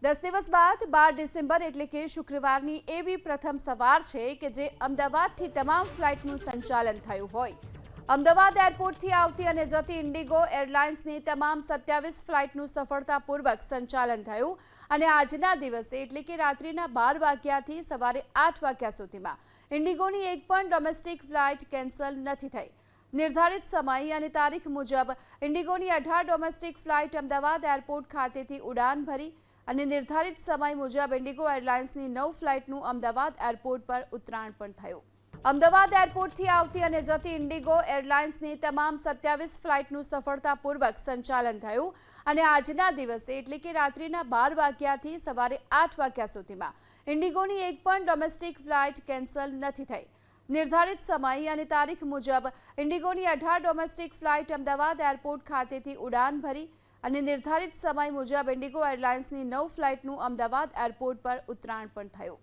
10 દિવસ બાદ 12 ડિસેમ્બર એટલે કે શુક્રવારની એવી પ્રથમ સવાર છે કે જે અમદાવાદથી તમામ ફ્લાઇટનું સંચાલન થયું હોય। અમદાવાદ એરપોર્ટથી આવતી અને જતી ઇન્ડિગો એરલાઇન્સની તમામ 27 ફ્લાઇટનું સફળતાપૂર્વક સંચાલન થયું અને આજના દિવસે એટલે કે રાત્રિના 12 વાગ્યાથી સવારે 8 વાગ્યા સુધીમાં ઇન્ડિગોની એક પણ ડોમેસ્ટિક ફ્લાઇટ કેન્સલ નથી થઈ। निर्धारित समय और तारीख मुजब इंडिगोनी 18 डोमेस्टिक फ्लाइट अमदावाद एरपोर्ट खातेथी उड़ान भरी અને નિર્ધારિત સમય મુજબ ઇન્ડિગો એરલાઇન્સની 9 ફ્લાઇટનું અમદાવાદ એરપોર્ટ પર ઉતરાણ પણ થયું। અમદાવાદ એરપોર્ટથી આવતી અને જતી ઇન્ડિગો એરલાઇન્સની તમામ 27 ફ્લાઇટનું સફળતાપૂર્વક સંચાલન થયું અને આજના દિવસે એટલે કે રાત્રિના 12 વાગ્યાથી સવારે 8 વાગ્યા સુધીમાં ઇન્ડિગોની એક પણ ડોમેસ્ટિક ફ્લાઇટ કેન્સલ નથી થઈ। निर्धारित समय और तारीख मुजब इंडिगोनी 18 डोमेस्टिक फ्लाइट अमदावाद एरपोर्ट खातेथी उड़ान भरी और निर्धारित समय मुजब इंडिगो एरलाइन्सनी 9 फ्लाइटનું અમદાવાદ એરપોર્ટ પર ઉતરાણ પણ થયું।